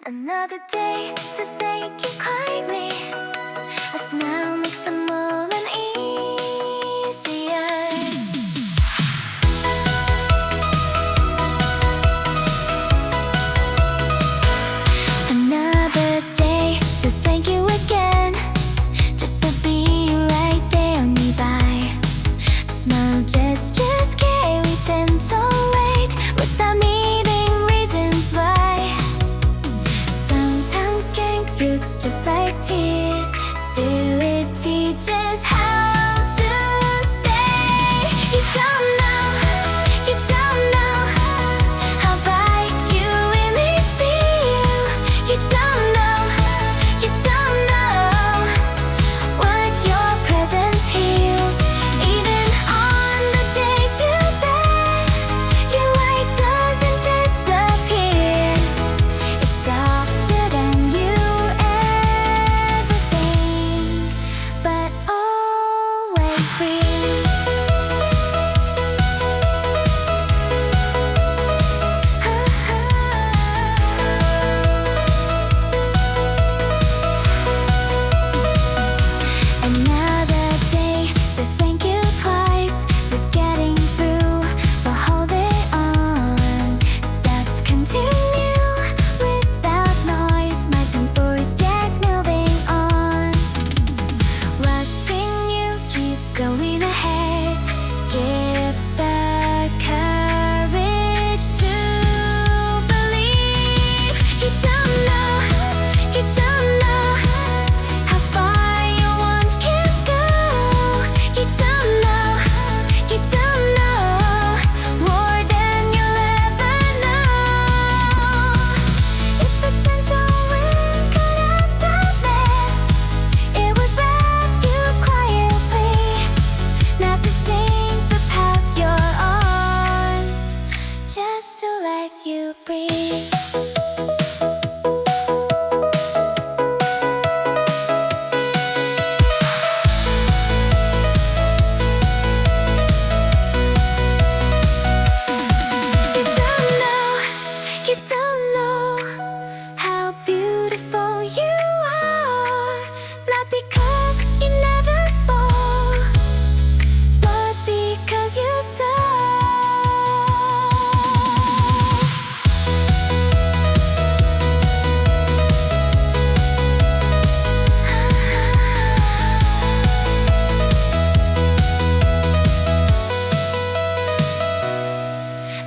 Another day says thank you kindly. A smile makes the moment easier. Another day says thank you again, just to be right there nearby. Small gestures carry gentle weight without needing reasons why. Sometimes strength looks just like tears, still it teaches how to stay. You don't know how bright you really feel. You don't know what your presence heals. Even on the days you bet your light doesn't disappear, it's softer than you ever think, but always free. Another day says thank you twice for getting through, for holding on. Steps continue without noise, my voice yet moving on. Watching you keep going ahead gives the courage to believe. You don't know how far your wand can go. You don't know more than you'll ever know. If the gentle wind could outside there, it would wrap you quietly, not to change the path you're on, just to let you breathe. You don't know how beautiful you are, not because you never fall, but because you start.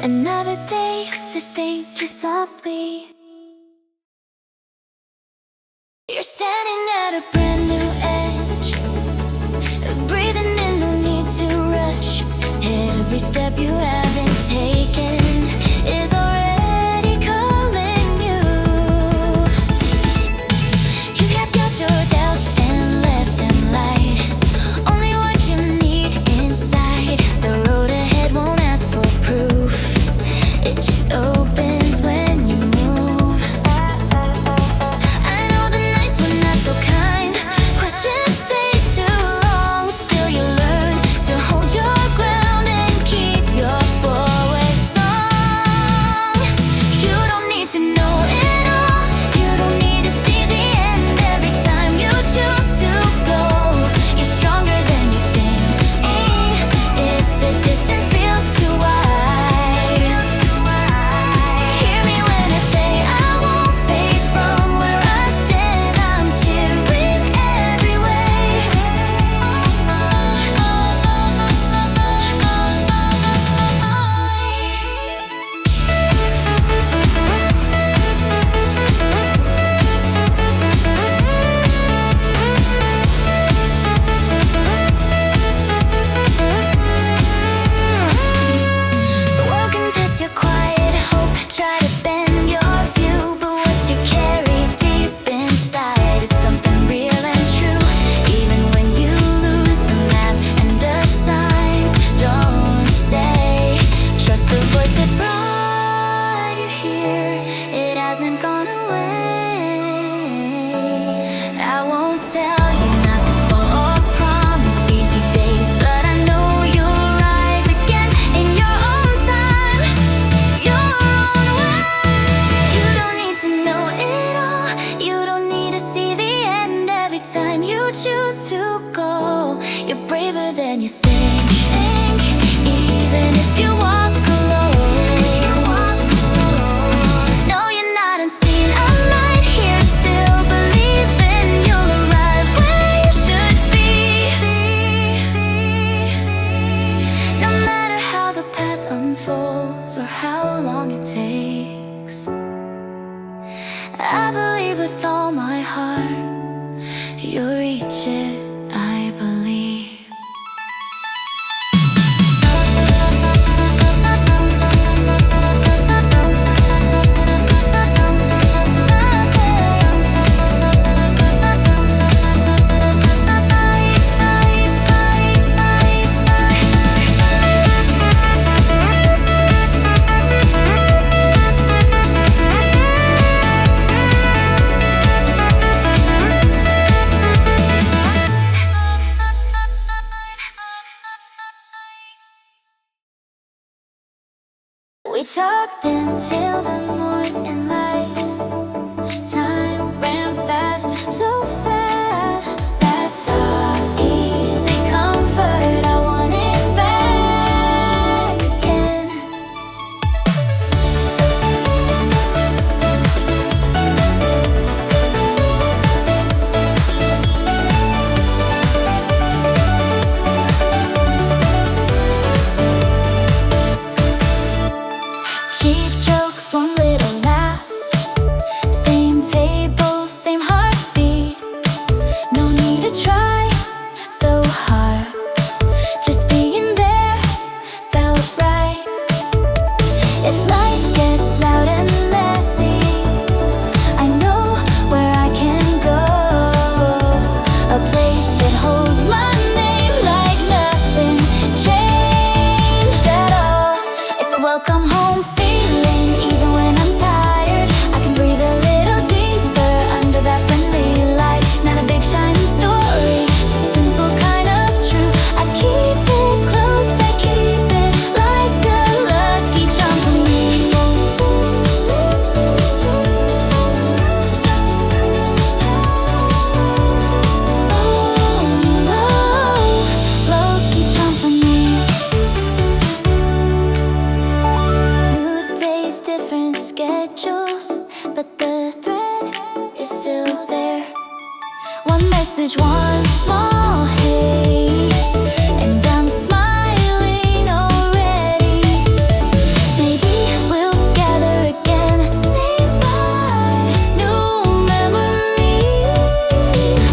Another day says thank you softly. You're standing at a brand new edge, breathing in, no need to rush. Every step you haven't taken is already calling you. You have got your doubts and left them light, only what you need inside. The road ahead won't ask for proof, it just opens when you move. I know the nights were not so kind, questions stay too long. Still you learn to hold your ground and keep your forward song. braver than you think. Even if you walk alone, no, you're not unseen. I'm right here still believing you'll arrive where you should be. No matter how the path unfolds or how long it takes, I believe with all my heart you'll reach it, I believe. We talked until the morning light. Time ran fast, so fast. That soft, easy comfort, I want it back again. Cheap jokes, one little laughs. Same table, same heartbeat. No need to try so hard. Just being there felt right. If life gets loud and messy, I know where I can go. A place that holds my name like nothing changed at all. It's a welcome home feeling, even when I'm tired. I can breathe a little deeper under that friendly light. Not a big shining story, just simple kind of true. I keep it close, I keep it like a lucky charm for me. Oh, lucky charm for me. New days, different schedules, but the thread is still there. One message, one small hey, and I'm smiling already. Maybe we'll gather again, same vibe, new memory.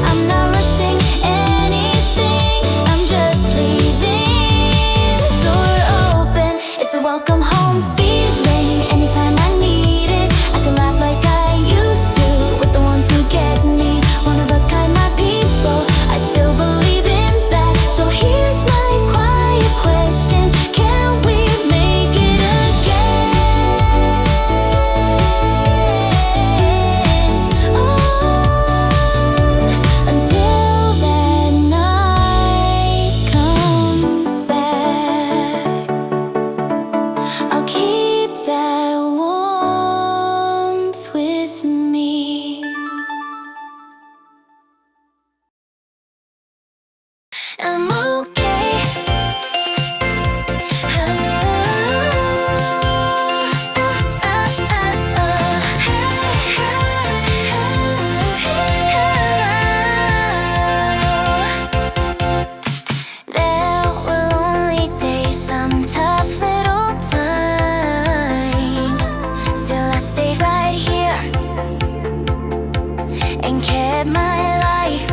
I'm not rushing anything, I'm just leaving the door open. It's a welcome home feeling, anytime I need it. I can laugh like I used to with the ones who get me. One of a kind, my people, I still believe in that. So here's my quiet question, can we make it again? Until that night comes back, I'll keep that warmth with me. I'm okay. There will only take some tough little time. Still I stayed right here and kept my life.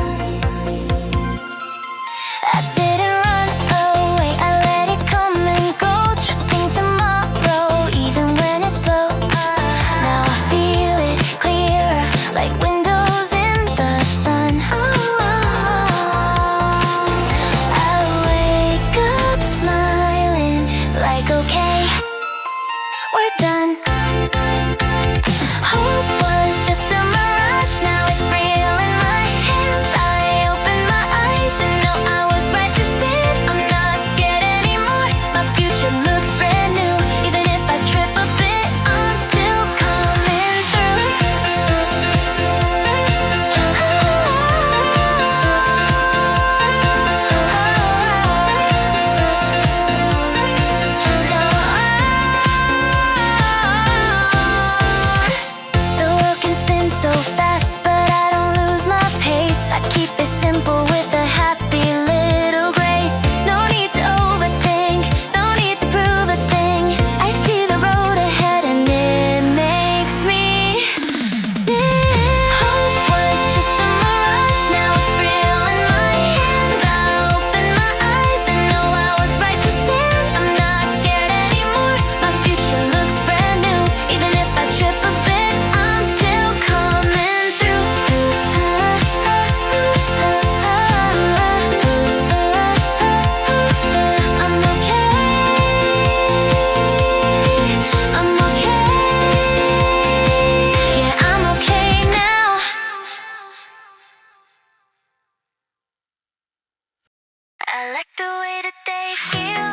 I didn't run away, I let it come and go, trusting tomorrow, even when it's slow. Now I feel it clearer, like windows in the sun. I wake up smiling, like okay, we're done. Hope was just a mirage, now it's real in my I like the way that they feel.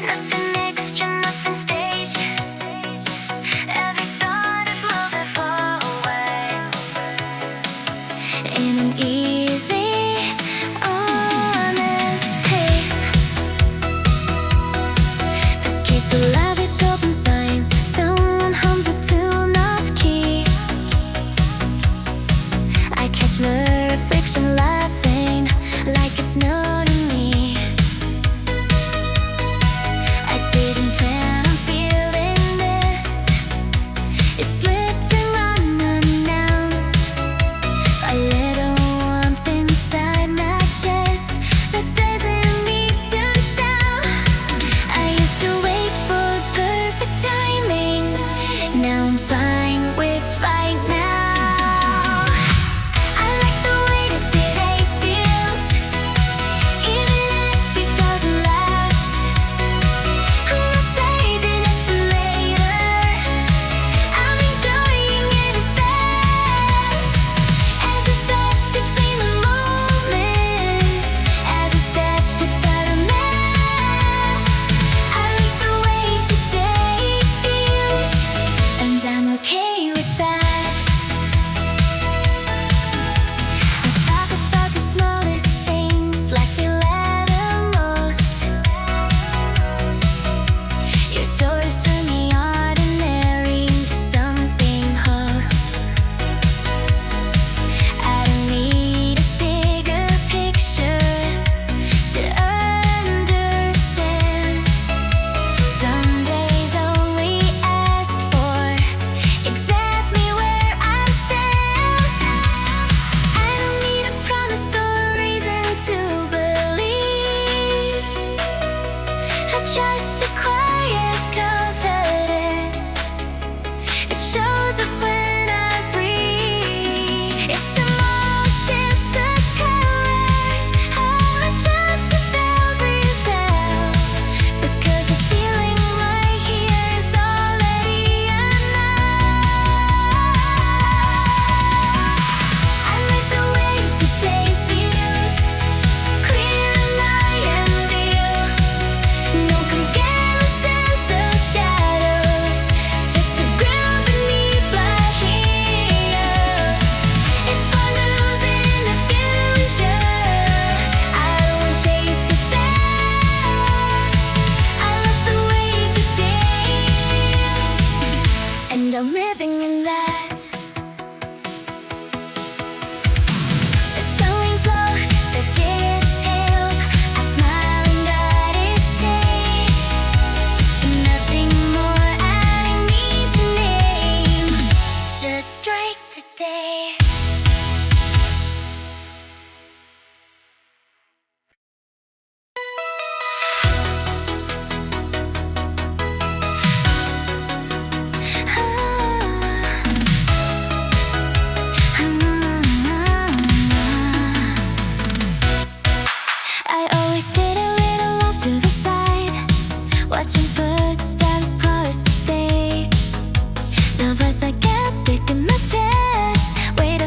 Nothing extra, nothing staged. Every thought is moving forward in an easy, honest pace. The streets are loud with open signs. Someone hums a tune off key. I catch my reflection laughing like it's noting me. I didn't plan on feeling this. It slipped in unannounced. A little warmth inside my chest that doesn't need to shout. I used to wait for perfect timing. Now I'm fine with fight now. I like the way that today feels. Even if it doesn't last, I'm not saving it for later. I'm enjoying it as fast as a thought between the moments, as a step without a map. I like the way today feels, and I'm okay with that. Let's talk about the smallest things, like they matter most. Your stories turn me ordinary into something host. I don't need a bigger picture to understand. Some days only ask for exactly where I stand. I don't need a promise or a reason to believe. I trust the quiet confidence. It shows up when I breathe. If tomorrow shifts the colors, I'll adjust without rebel. Because this feeling right here is already enough. I like the way today feels. Clear lie and deal. No comparisons, no shadows. Just the ground beneath my heels. If I lose in the future, I won't chase it back. I love the way today is, and I'm living in that. The sowing's low, the gifts healed. I smile and try to stay. Nothing more I need to name. Just right today. I always did a little off to the side, watching footsteps pause to stay. The buzz I kept thick in my chest, weight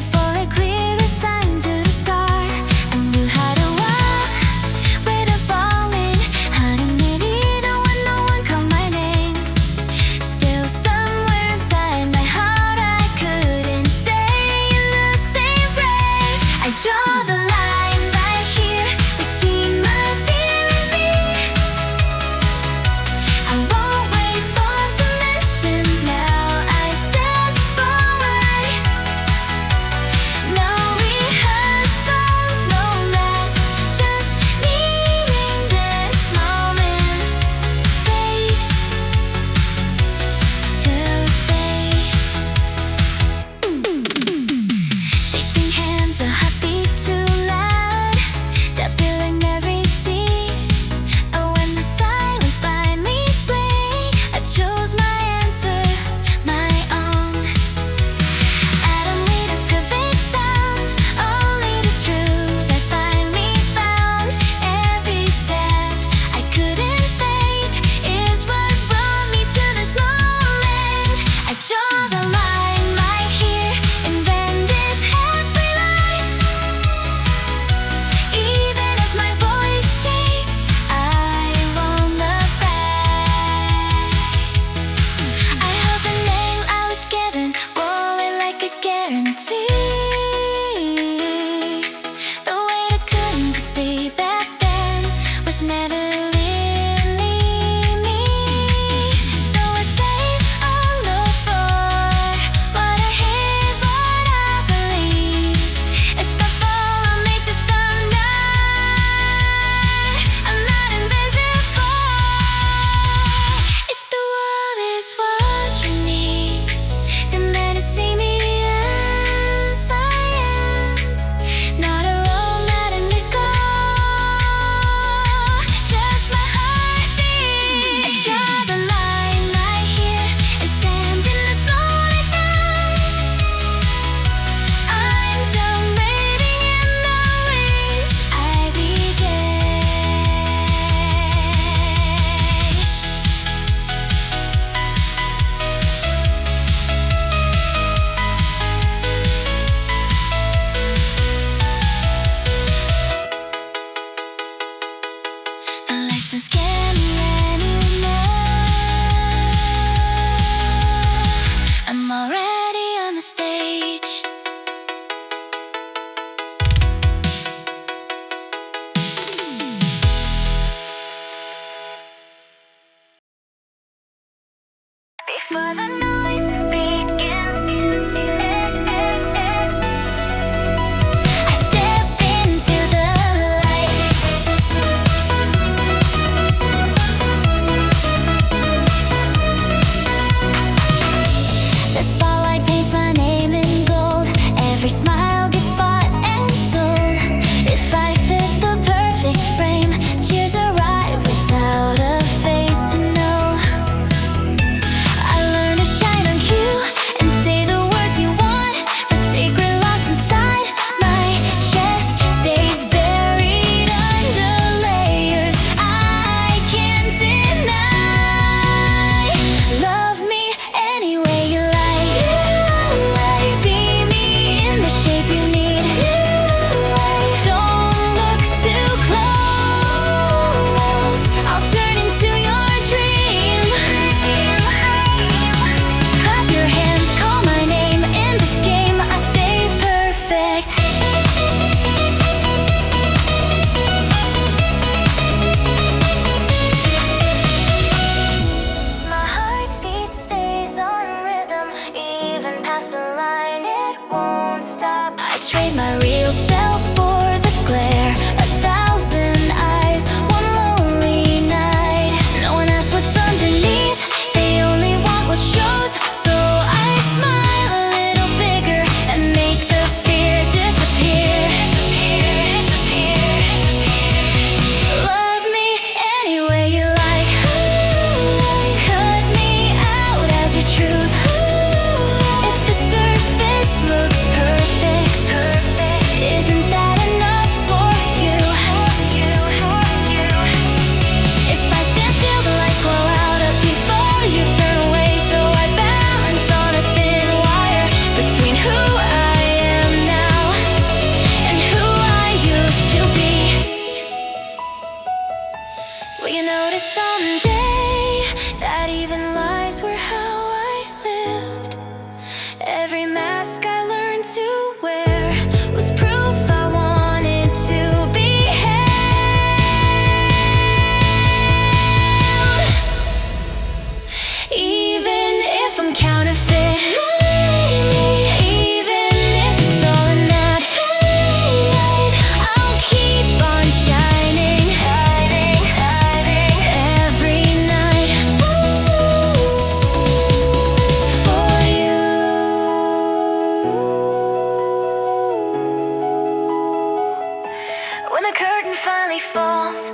finally falls,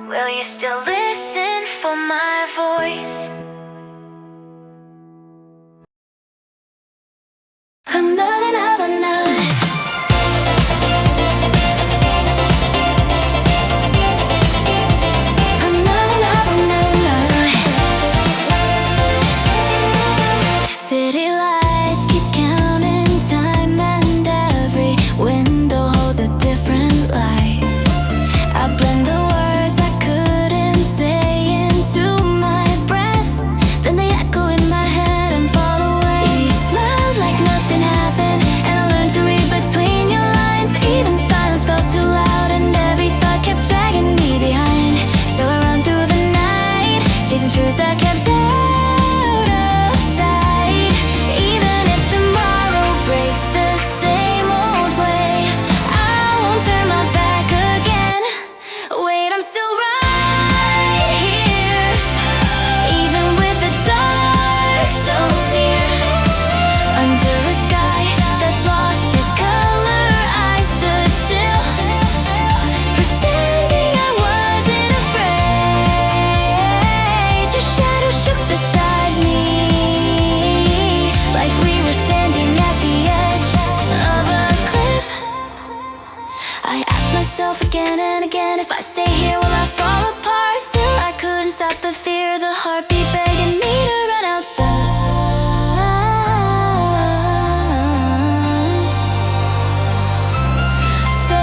will you still listen for my voice? Another night. City lights keep counting time, and every window holds a different life. I blend the words I couldn't say into my breath, then they echo in my head and fall away. You smiled like nothing happened, and I learned to read between your lines. Even silence felt too loud, and every thought kept dragging me behind. So I run through the night, chasing truths I kept out of sight. Even if tomorrow breaks the same old way, I won't turn my back again. Wait, I'm still right here, even with the dark so near. Under a sky that's lost its color, I stood still, pretending I wasn't afraid. Your shadow shook beside me, like we were standing at the edge of a cliff. I asked myself again and again, if I stay here will I fall apart? Still I couldn't stop the fear, the heartbeat begging me to run outside. So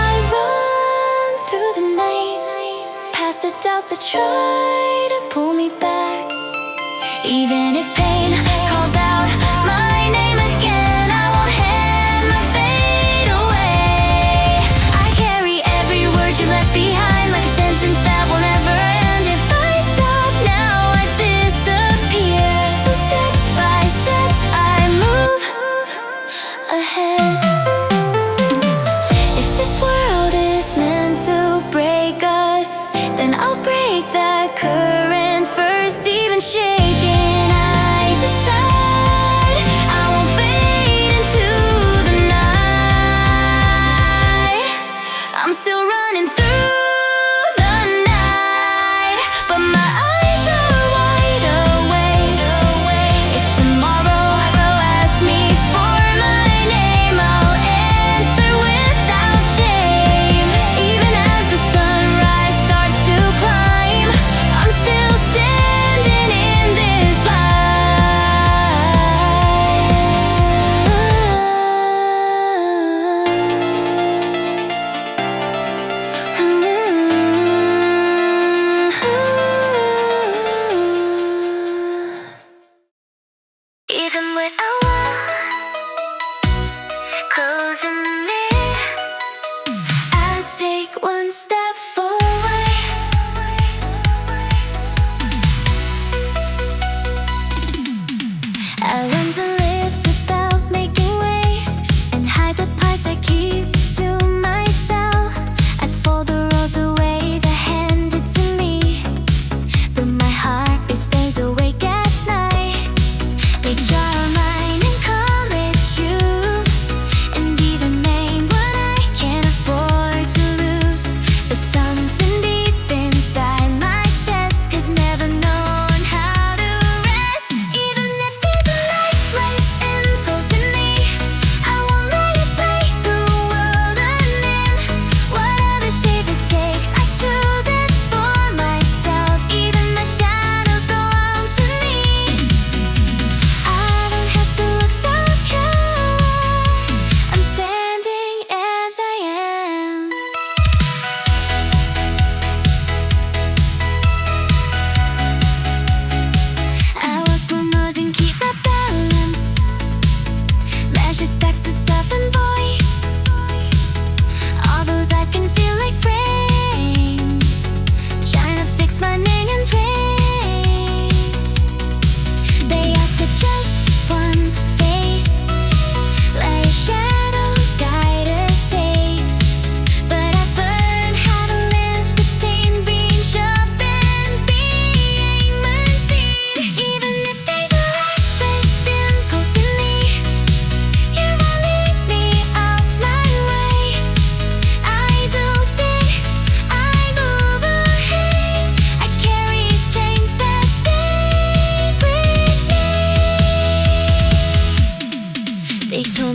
I run through the night, past the doubts that try to pull me back. Even if pain calls out my name again, I won't hand my fate away. I carry every word you left behind, like a sentence that will never end. If I stop now, I disappear. So step by step, I move ahead. If this world is meant to break us, then I'll break that current first. Even shaken, I decide I won't fade into the night. I'm still running through the night, but my eyes are wide awake. If tomorrow asks me for my name, I'll answer without shame. Even as the sunrise starts to climb,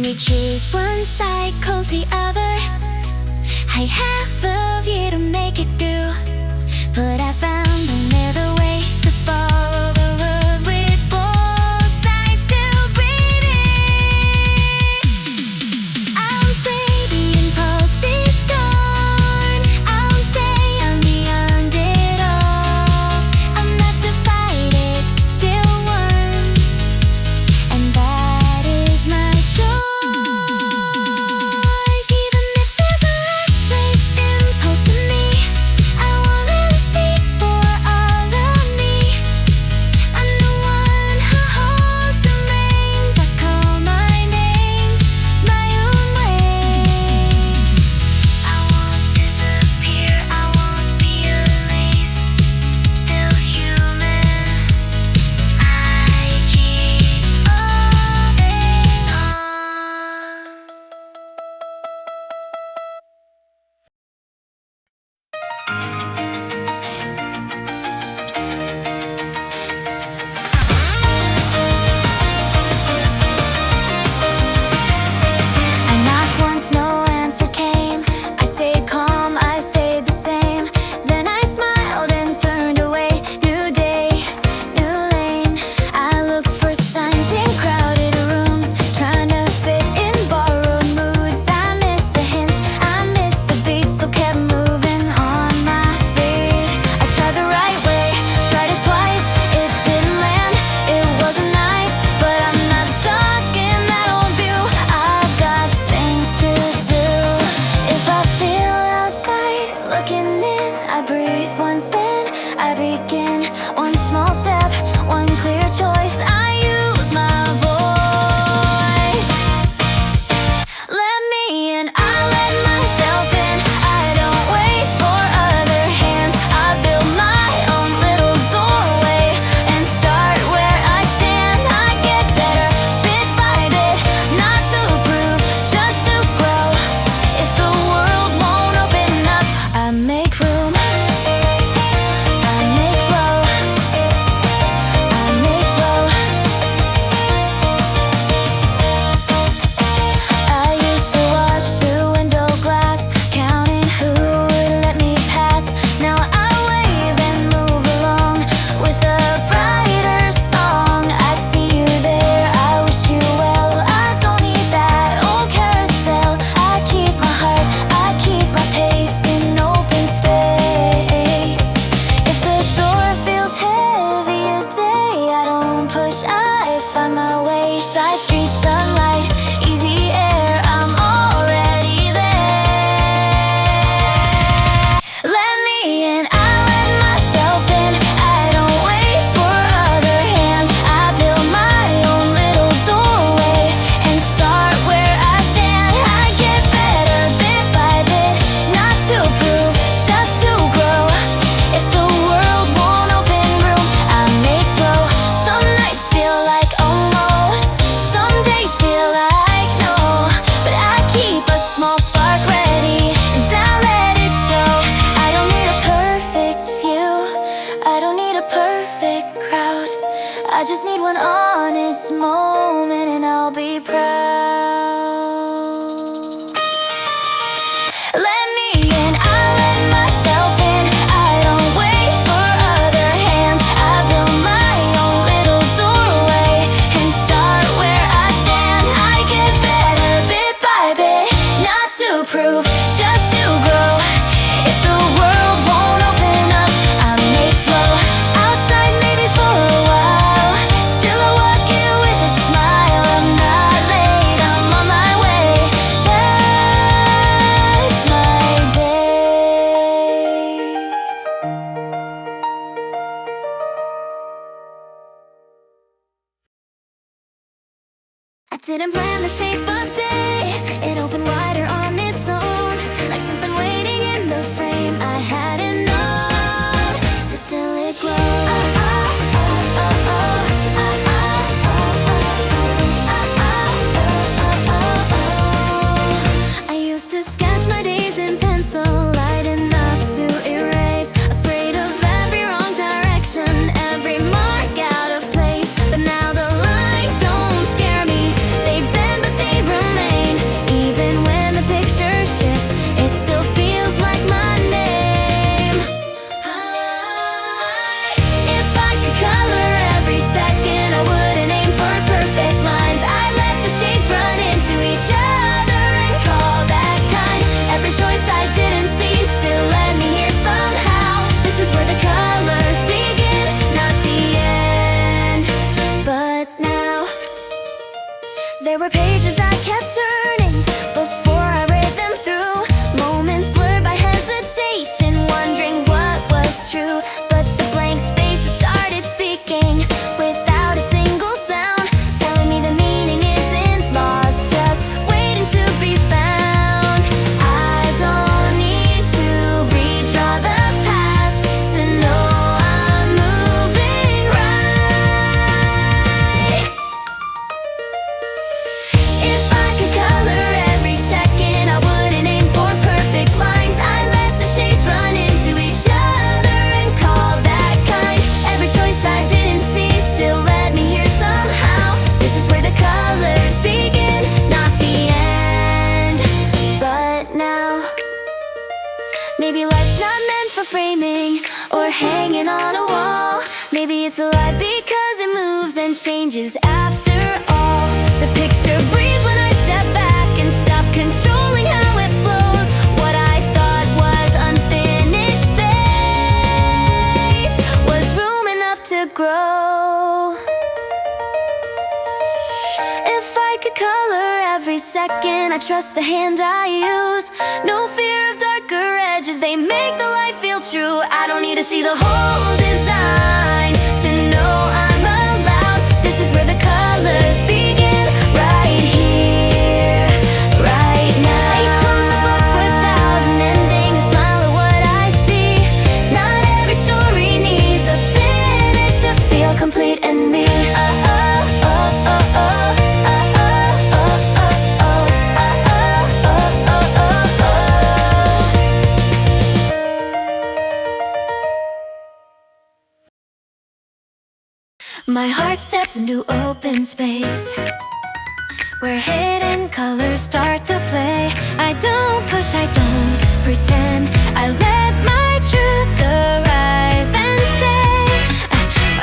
me choose one side, close the other. I half of you to make it do, but I found another way to follow the road with both sides still breathing. I'll say the impulse is gone. I'll say I'm beyond it all. I'm not to fight it, still one, and that is my choice. Even if there's a restless impulse in me, I want it to speak for all of me. I'm the one who holds the reins. I call my name my own way. I won't disappear, I won't be erased. Still human, I keep holding on. I knocked once, no answer came. I stayed calm, I stayed the same. Then I smiled and turned away. New day, new lane. I look for signs in crowded rooms, trying to fit in borrowed moods. I missed the hints, I missed the beats, still kept moving on my feet. I tried the right way, tried it twice, it didn't land. It wasn't nice, but I'm not stuck in that old view. I've got things to do. If I feel outside looking in, I breathe once, then I begin. One small step, one clear choice. I use my voice. Let me in, I let myself in. I don't wait for other hands. I build my own little doorway and start where I stand. I get better bit by bit, not to prove, just to grow. If the world won't open up, I make room. I make flow. I make flow. I used to watch through window glass, counting who would let me pass. Now I wave and move along with a brighter song. I see you there, I wish you well. I don't need that old carousel. I keep my heart, I keep my pace in open space. If the door feels heavy a day, I don't push, I find my way. Side street sunlight, easy air, I'm already there. Let me in, I let myself in. I don't wait for other hands. I build my own little doorway and start where I stand. I get better bit by bit, not to prove, just to grow. If the world won't open room, I make flow. Some nights feel like almost, some days feel like no, but I keep a small spark ready and I let it show. I don't need a perfect view, I don't need a perfect crowd. I just need one honest moment and I'll be proud. Let me in, I let myself in. I don't wait for other hands. I build my own little doorway and start where I stand. I get better bit by bit, not to prove, just to grow. If the world won't open up, I make flow. Outside maybe for a while, still I walk it with a smile. I'm not late, I'm on my way. That's my day. I didn't plan the shape of day. It opened wider on its own, like something waiting in the frame. I hadn't known to still it glow. I used to sketch my days in pencil, light enough to erase. Afraid of every wrong direction, every mark out of place. But now the lines don't scare me. They bend but they remain. I kept turning before I read them through. Moments blurred by hesitation, wondering what was true. But the blank spaces started speaking without a single sound, telling me the meaning isn't lost, just waiting to be found. I don't need to redraw the past to know I'm moving right. If I could color every second, I wouldn't aim for perfect lines. I let the shades run into each other and call that kind. Every choice I didn't see still led me here somehow. This is where the colors begin, not the end. But now, maybe life's not meant for framing or hanging on a wall. Maybe it's alive because it moves and changes after all. The picture breathes when I step back and stop controlling how it flows. What I thought was unfinished space was room enough to grow. If I could color every second, I trust the hand I use. No fear of darker edges, they make the light feel true. I don't need to see the whole design to know I'm allowed. This is where the colors begin, right here, right now. I close the book without an ending and smile at what I see. Not every story needs a finish to feel complete in me. My heart steps into open space where hidden colors start to play. I don't push, I don't pretend. I let my truth arrive and stay.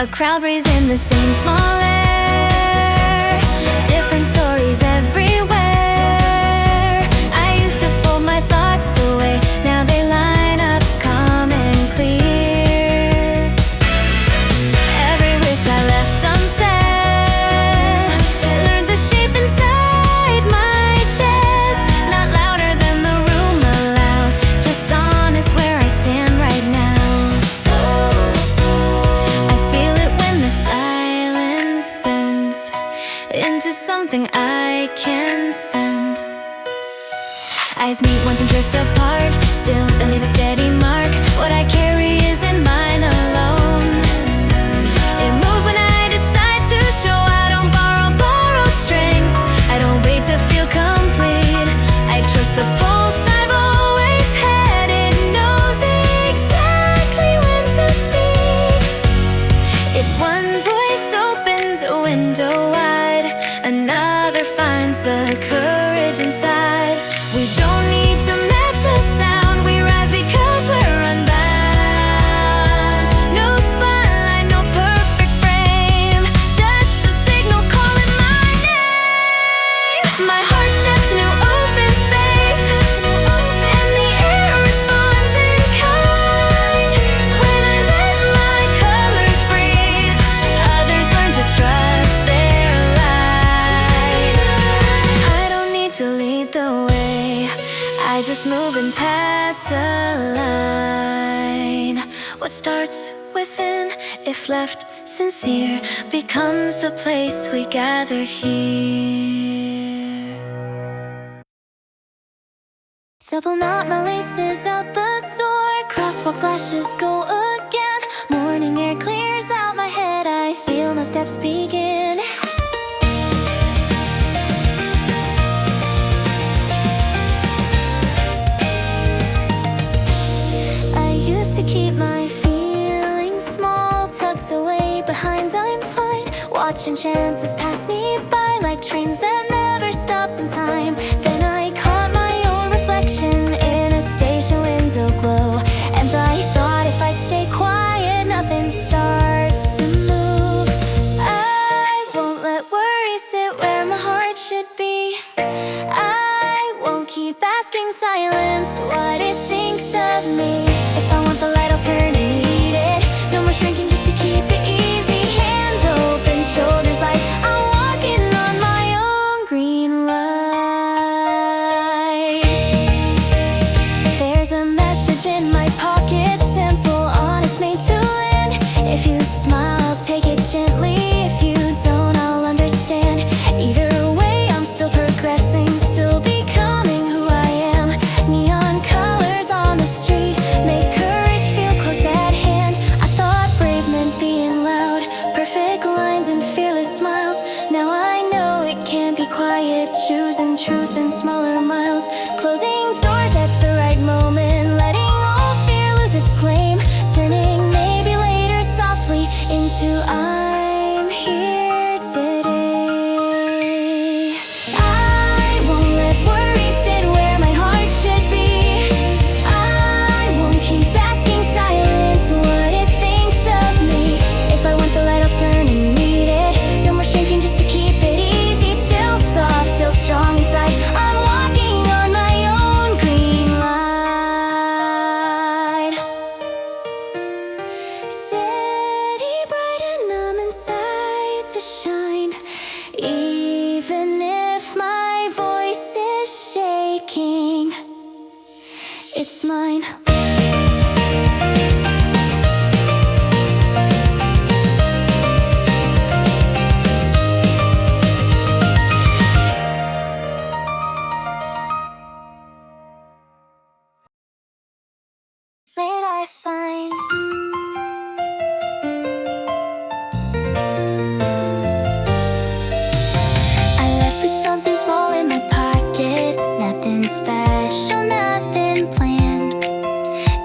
A crowd breathes in the same small air. Different stories everywhere. I used to fold my thoughts away, now they line up calm and clear. Every wish I left unsaid learns a shape inside my chest. Not louder than the room allows, just honest where I stand right now. I feel it when the silence bends into something I can send. Eyes meet once and drift apart, still they leave a steady mark. What I carry isn't mine alone. It moves when I decide to show. I don't borrow borrowed strength, I don't wait to feel complete. I trust the pulse I've always had, it knows exactly when to speak. If one voice opens a window wide, another finds the courage inside. We don't need to match the sound, we rise because we're unbound. No spotlight, no perfect frame, just a signal calling my name. My heart steps into open space, and the air responds in kind. When I let my colors breathe, others learn to trust their light. I don't need to lead the way, I just move in paths align. What starts within, if left sincere, becomes the place we gather here. Double knot my laces out the door, crosswalk flashes go again. Morning air clears out my head, I feel my steps begin. I used to keep my feelings small, tucked away behind I'm fine. Watching chances pass me by like trains that never stopped in time. Then I caught my own reflection in a station window glow, and I thought if I stay quiet, nothing starts to move. I won't let worry sit where my heart should be. I won't keep asking silence what it thinks of me. If I want the light, I'll turn and meet it. No more shrinking just to keep it easy. Hands open, shoulders light, I'm walking on my own green light. than smaller miles. Closing doors at the right moment, letting all fear lose its claim. Turning maybe later softly into I'm here today. I won't let worry sit where my heart should be. I won't keep asking silence what it thinks of me. If I want the light, I'll turn and meet it. No more shrinking just to keep it easy. Still soft, still strong inside. I'm walking on my own green light. Steady, bright, and I'm inside the shine. Even if my voice is shaking, it's mine. Late I find I left with something small in my pocket. Nothing special, nothing planned.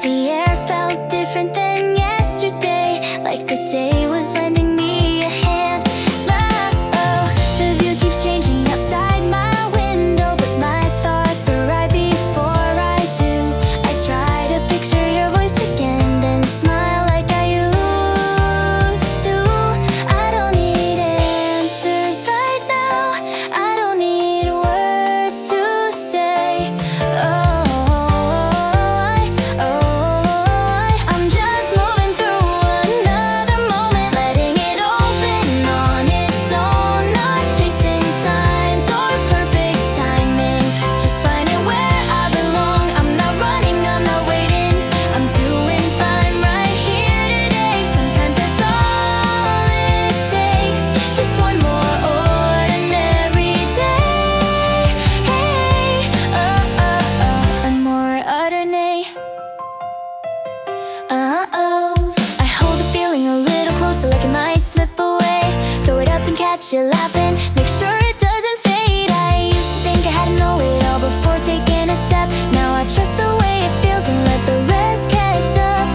The air felt different than yesterday, like the day was lending me a hand. Oh, the view keeps changing outside my window, but my thoughts are right before I do. I try to picture your voice again, then smile like I used to. I don't need answers right now. I don't need words to say. I'm just moving through another moment, letting it open on its own. Not chasing signs or perfect timing, just finding where I belong. I'm not running, I'm not waiting. I'm doing fine right here today. Sometimes that's all it takes, just one more ordinary day. Hey, one more ordinary. I hold the feeling a little closer, like it might slip away. Throw it up and catch it laughing, make sure it doesn't fade. I used to think I had to know it all before taking a step. Now I trust the way it feels and let the rest catch up.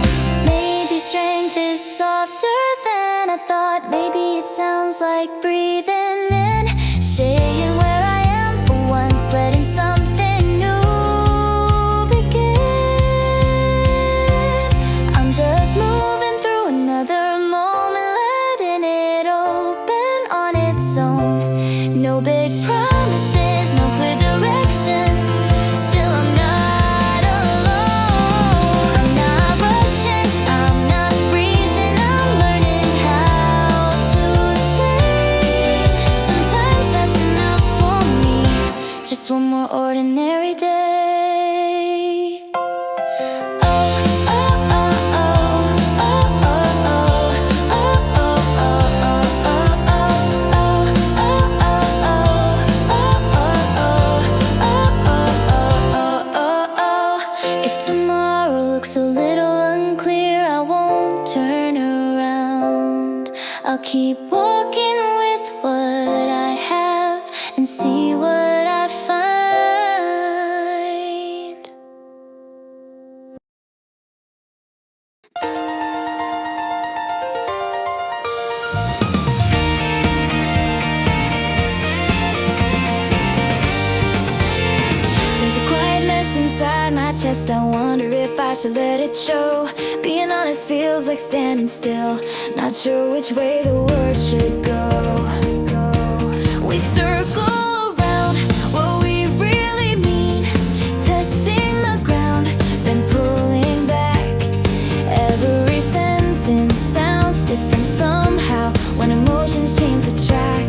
Maybe strength is softer than I thought. Maybe it sounds like breathing in, staying where I am for once, letting something new begin. I'm just moving through another moment, letting it open on its own. No big promises, no clear direction. Still, I'm not alone. I'm not rushing, I'm not freezing. I'm learning how to stay. Sometimes that's enough for me, just one more ordinary day. If tomorrow looks a little unclear, I won't turn around. I'll keep walking with what I have and see what I find. There's a quiet mess inside my chest. I wonder if I should let it show. Being honest feels like standing still, not sure which way the words should go. We circle around what we really mean, testing the ground, then pulling back. Every sentence sounds different somehow when emotions change the track.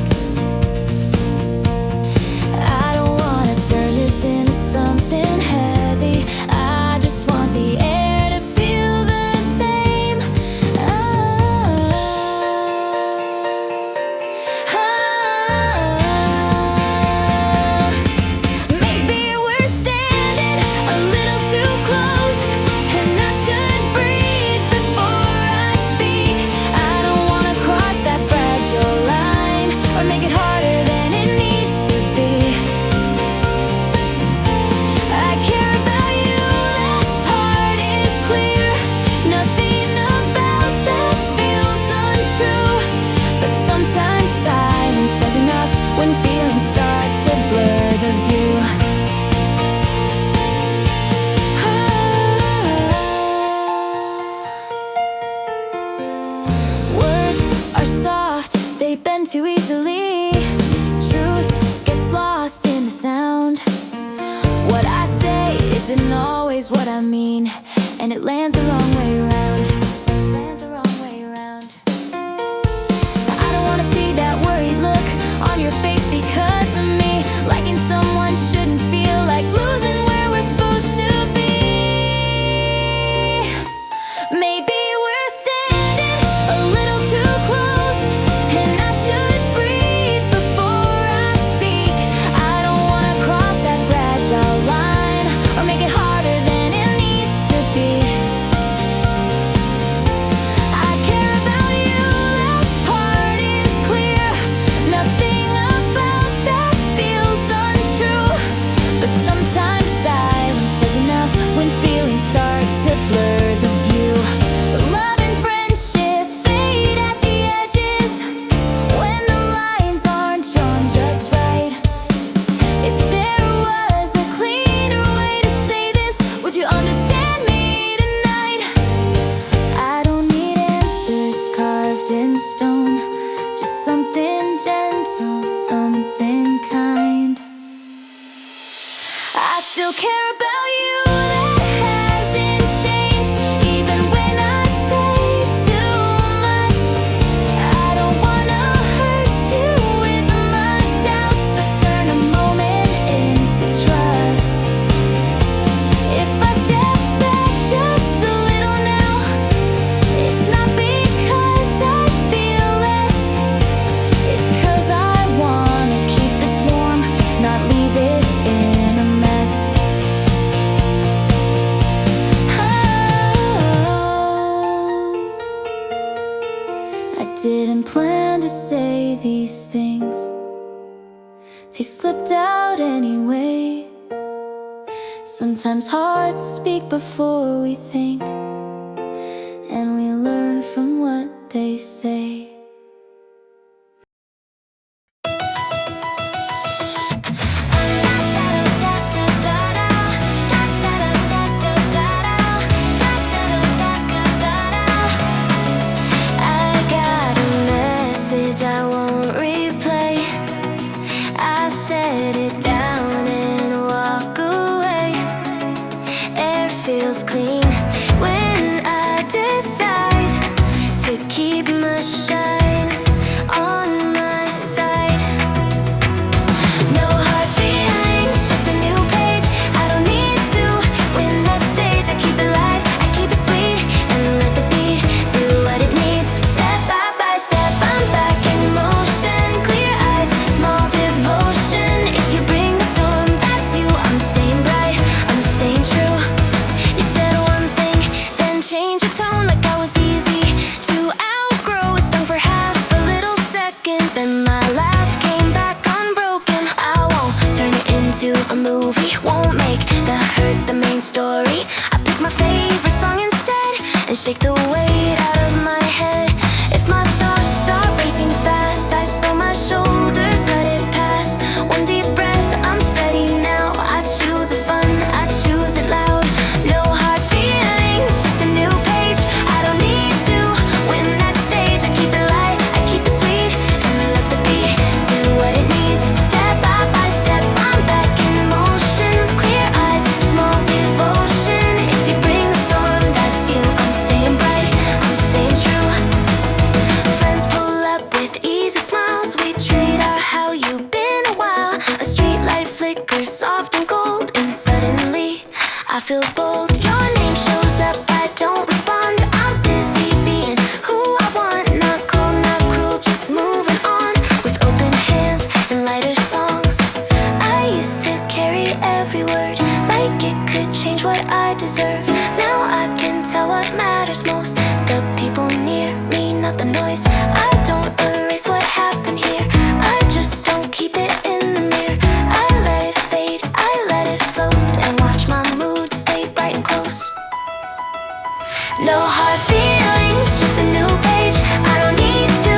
I don't wanna turn this into something heavy. I just want the air to feel the same. isn't always what I mean, and it lands the wrong way around. Lands the wrong way around. I don't wanna see that worried look on your face because of me. Liking someone shouldn't feel like losing where we're supposed to be. Maybe we're standing a little too close, and I should breathe before I speak. I don't wanna cross that fragile line or make it harder than it needs to be. I care about you, that part is clear. Nothing about that feels untrue, but sometimes silence is enough when feelings start to blur the view. Love and friendship fade at the edges when the lines aren't drawn just right. If there was a cleaner way to say this, would you understand me tonight? I don't need answers carved in stone, just something gentle, something kind. I still care about you, that hasn't changed, even when I say too much. I don't wanna hurt you with my doubts, so turn a moment into trust. If I step back just a little now, it's not because I feel less, it's 'cause I wanna keep this warm, not leave it in a mess. I didn't plan to say these things, they slipped out anyway. Sometimes hearts speak before we think, and we learn from what they say. I got a message I won't replay. I set it down and walk away. Air feels clean when I decide to keep my shine on my side. No hard feelings, just a new page. I don't need to win that stage. I keep it light, I keep it sweet, and let the beat do what it needs. Step by step, I'm back in motion. Clear eyes, small devotion. If you bring the storm, that's you. I'm staying bright, I'm staying true. You said one thing, then change your tone like I was easy to outgrow. It stung for half a little second, then my laugh came back unbroken. I won't turn it into a movie, won't make the hurt the main story. I pick my favorite song instead and shake the weight out of my head. If my thoughts start racing fast, I slow my shoulders, let it pass. One deep breath, I'm steady now. I choose the fun, I choose it loud. No hard feelings, just a new page. I don't need to win that stage. I keep it light, I keep it sweet, and let the beat do what it needs. Step by step, I'm back in motion. Clear eyes, small devotion. If you bring the storm, that's you. I'm staying bright, I'm staying true. Friends pull up with easy smiles. We trade our how you been a while. A street light flickers soft and gold, and suddenly I feel bold. Your name shows up, I don't respond. I'm busy being who I want. Not cold, not cruel, just moving on with open hands and lighter songs. I used to carry every word like it could change what I deserve. Now I can tell what matters most. The people near me, not the noise. I don't erase what happened here, I just don't keep it in the mirror. I let it fade, I let it float, and watch my mood stay bright and close. No hard feelings, just a new page. I don't need to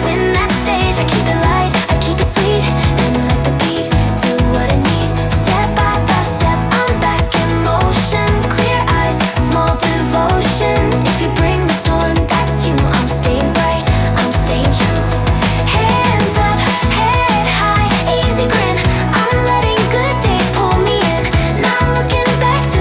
win that stage. I keep it light, I keep it sweet, and let the beat do what it needs. Step by step, I'm back in motion. Clear eyes, small devotion. If you bring the storm, that's you. I'm staying bright, I'm staying true. Hands up, head high, easy grin. I'm letting good days pull me in, not looking back to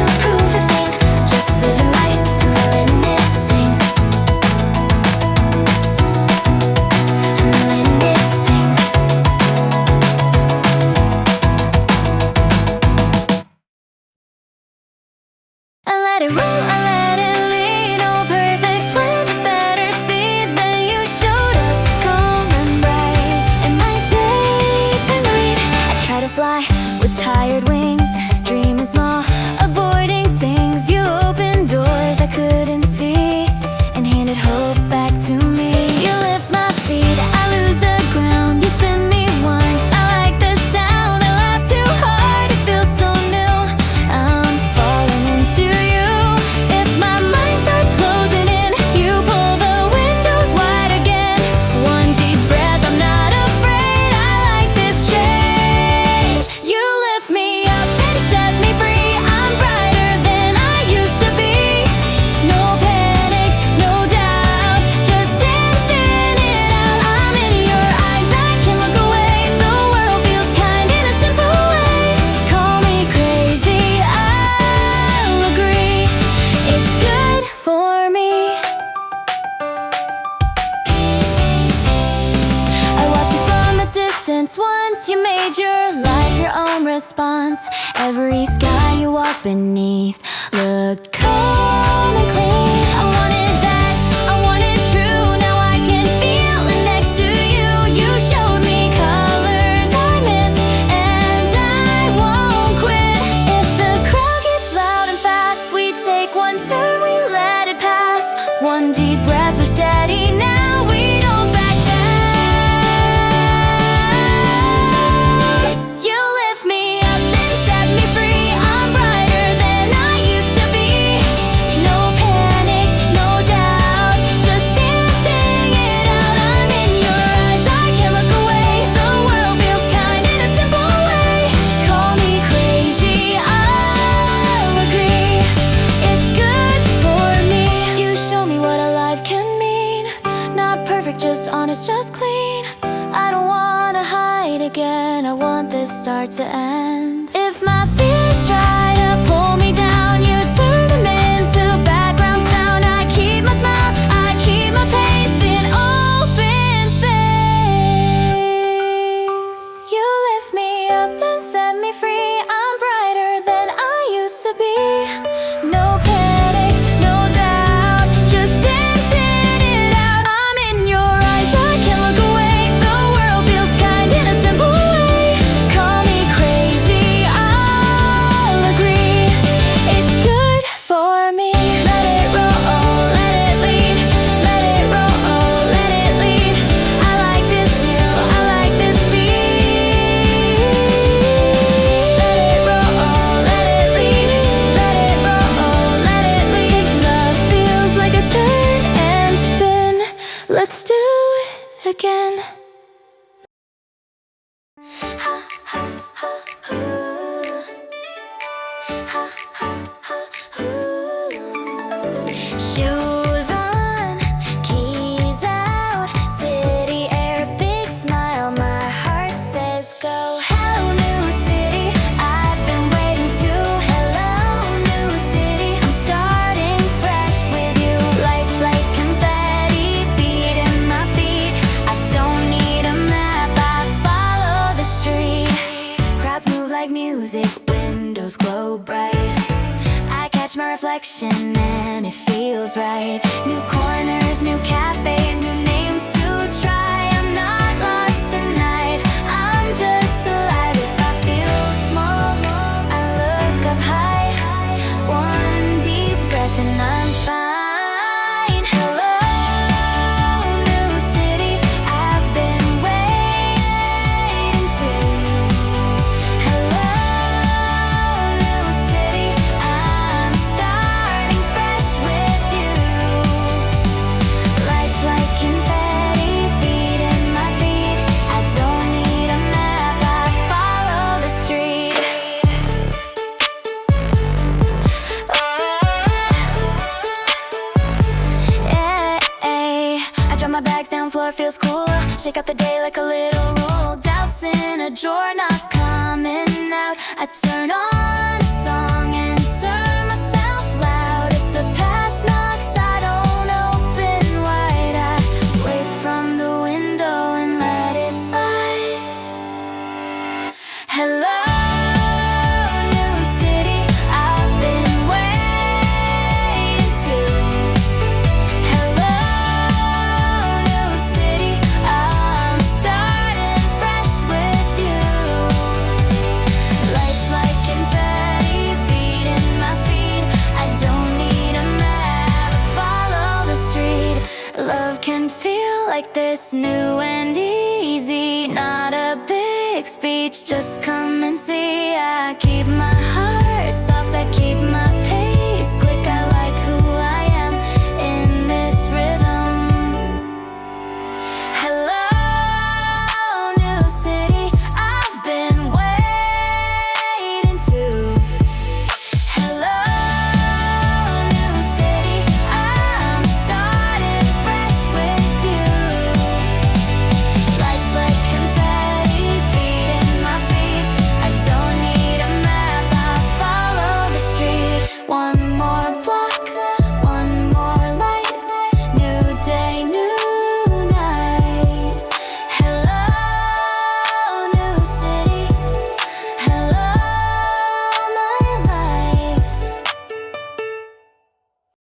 it roll, I let it lead. No perfect plan, just better speed than you showed up, calm and bright. And my day to night, I try to fly with tired wings, dreaming small, avoiding things. You opened doors I couldn't see and handed hope back to me. You lift my feet, I lose the ground. You spin me once, I like the sound. I laugh too hard, it feels so new. I'm falling into you. If my mind starts closing in, you pull the windows wide again. One deep breath, I'm not afraid. I like this change. You lift me up and set me free. I'm brighter than I used to be. No panic, no doubt, just dancing it out. I'm in your eyes, I can't look away. The world feels kind in a simple way. Call me crazy, I'll agree. It's good for me. I watched you from a distance once. You made your life your own response. Every sky you walk beneath looked calm and clean. I wanted that, I wanted true. Now I can feel it next to you. You showed me colors I missed, and I won't quit. If the crowd gets loud and fast, we take one turn, we let it pass. One deep breath, we're steady now. We don't back down. You lift me up and set me free. I'm brighter than I used to be. No panic, no doubt, just dancing it out. I'm in your eyes, I can't look away. The world feels kind in a simple way. Call me crazy, I'll agree. It's good for me. You show me what a life can mean. Not perfect, just honest, just clean. I don't wanna hide again. I want this start to end. If my fears try to pull me down, you turn them into background sound. I keep my smile, I keep my pace in open space. You lift me up and set me free. I'm brighter than I used to be. No panic, no doubt, just dancing it out. I'm in your eyes, I can't look away. The world feels kind in a simple way. Call me crazy, I'll agree. It's good for me. Let it roll, let it lead. Let it roll, let it lead. I like this new, I like this beat. Let it roll, let it lead. Let it roll, let it lead. Love feels like a turn and spin. Let's do it again. Ha ha ha ooh. Ha ha ha ooh. Shoes on, keys out, city air, big smile. My heart says go. Hello new city, I've been waiting to. Hello new city, I'm starting fresh with you. Lights like confetti, beating my feet. I don't need a map, I follow the street. Crowds move like music, windows glow bright. I catch my reflection and it feels right. New corners, new cafes, new names to try. I'm not lost tonight, I'm just alive. If I feel small, I look up high. One deep breath and I'm fine. Hello, new city, I've been waiting to. Hello, new city, I'm starting fresh with you. Lights like confetti, beating my feet. I don't need a map, I follow the street. I drop my bags down, floor feels cool. Shake up the day like a little roll. Doubts in a drawer, not coming out. I turn on a song and turn myself loud. If the past knocks, I don't open wide. I wait from the window and let it slide. Hello, new city, I've been waiting this, new and easy. Not a big speech, just come and see. I keep my heart soft, I keep my